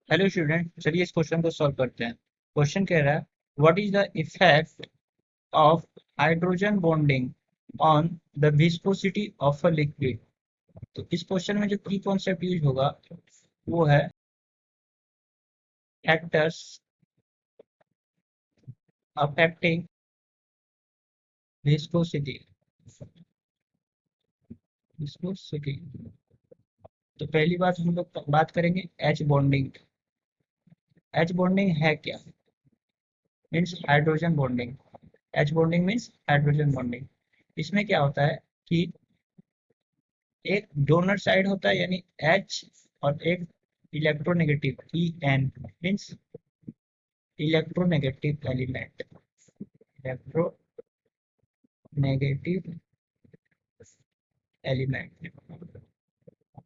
Hello student, चलिए इस question को सॉल्व करते हैं। क्वेश्चन कह रहा है what is the effect of hydrogen bonding on the viscosity of a liquid. तो इस क्वेश्चन में जो की कॉन्सेप्ट यूज होगा वो है फैक्टर्स अफेक्टिंग विस्कोसिटी। विस्कोसिटी तो पहली बात हम लोग बात करेंगे एच बॉन्डिंग। एच बॉन्डिंग है क्या? Means hydrogen bonding. H bonding means hydrogen bonding. इसमें क्या होता है कि एक डोनर साइड होता है यानी H, और एक electronegative EN means electronegative element. Electronegative element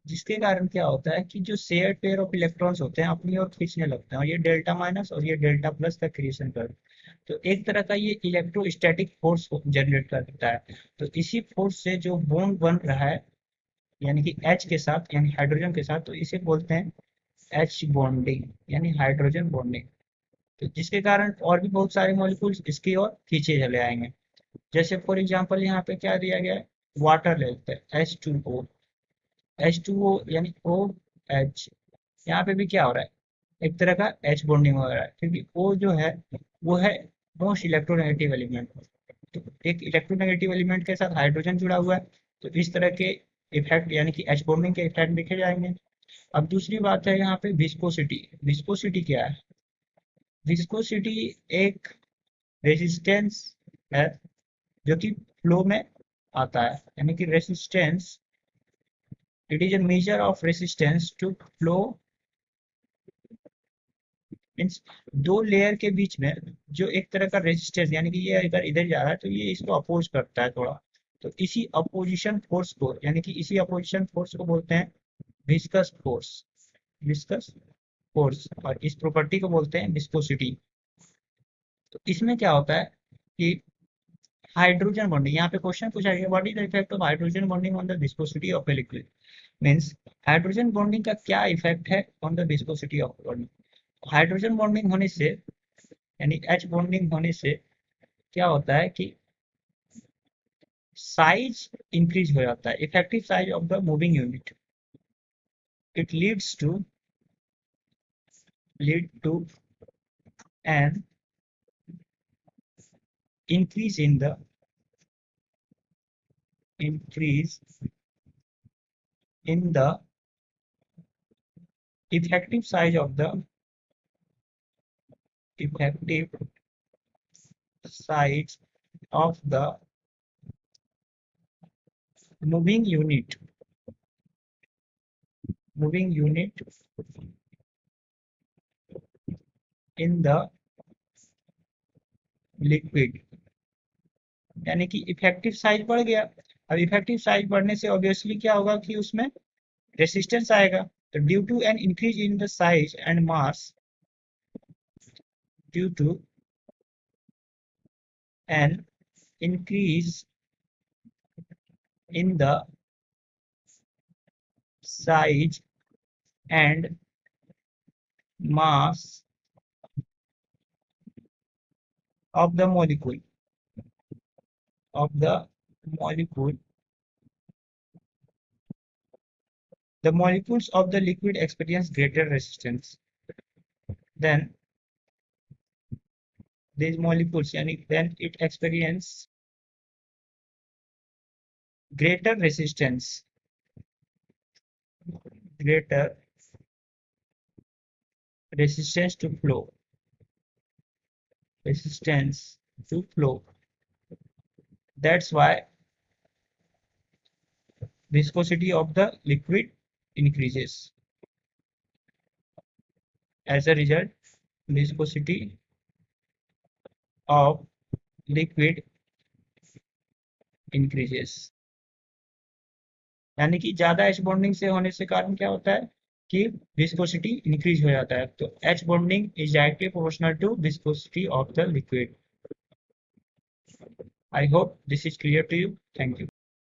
जिसके कारण क्या होता है कि जो शेयर पेयर ऑफ इलेक्ट्रॉन्स होते हैं अपनी ओर खींचने लगते हैं, और ये डेल्टा माइनस और ये डेल्टा प्लस का क्रिएशन करते हैं। तो एक तरह का ये इलेक्ट्रोस्टैटिक फोर्स जनरेट करता है। तो इसी फोर्स से जो बॉन्ड बन रहा है यानी कि H के साथ यानी हाइड्रोजन के साथ, तो इसे बोलते हैं एच बॉन्डिंग यानी हाइड्रोजन बॉन्डिंग। तो जिसके कारण और भी बहुत सारे मॉलिक्यूल्स इसकी ओर खींचे चले आएंगे। जैसे फॉर एग्जांपल यहाँ पे क्या दिया गया है, वाटर ले लेते हैं H2O। H2O यानी OH, यहाँ पे भी क्या हो रहा है, एक तरह का H बॉन्डिंग हो रहा है क्योंकि O जो है वो है मोस्ट इलेक्ट्रोनेगेटिव एलिमेंट। तो एक इलेक्ट्रोनेगेटिव एलिमेंट के साथ हाइड्रोजन जुड़ा हुआ है, तो इस तरह के इफेक्ट यानी कि H बॉन्डिंग के इफेक्ट देखे जाएंगे। अब दूसरी बात है यहाँ पे विस्कोसिटी। विस्कोसिटी क्या है? विस्कोसिटी एक रेजिस्टेंस है जो कि फ्लो में आता है, यानी कि resistance. It is a measure of resistance to flow. Means दो लेयर के बीच में जो एक तरह का रेजिस्टेंस, यानी कि ये अगर इधर जा रहा है तो ये इसको अपोज करता है थोड़ा। तो इसी अपोजिशन फोर्स को यानी कि इसी अपोजिशन फोर्स को बोलते हैं विस्कस फोर्स। विस्कस फोर्स, और इस प्रॉपर्टी को बोलते हैं विस्कोसिटी। तो इसमें क्या होता है कि हाइड्रोजन बॉन्डिंग, यहाँ पे क्वेश्चन पूछा गया what is the effect of hydrogen bonding on the viscosity of a liquid. Means hydrogen bonding का क्या इफेक्ट है on the viscosity of bonding. Hydrogen bonding होने से यानी एच बॉन्डिंग होने से क्या होता है कि साइज इंक्रीज हो जाता है, effective size of the moving unit. It lead to an increase in the increase in the effective size of the effective size of the moving unit moving unit in the liquid। यानी कि effective size बढ़ गया। अब effective size बढ़ने से obviously क्या होगा कि उसमें रेसिस्टेंस आएगा। तो due to an increase in the size and mass due to an increase in the size and mass of the molecule, the molecules of the liquid experience greater resistance than these molecules, yani then it experience greater resistance greater resistance to flow resistance to flow That's why viscosity of the liquid increases. As a result, viscosity of liquid increases। यानी कि ज्यादा H bonding से होने से कारण क्या होता है कि विस्कोसिटी इंक्रीज हो जाता है। तो H bonding is directly proportional to viscosity of the liquid. I hope this is clear to you. Thank you.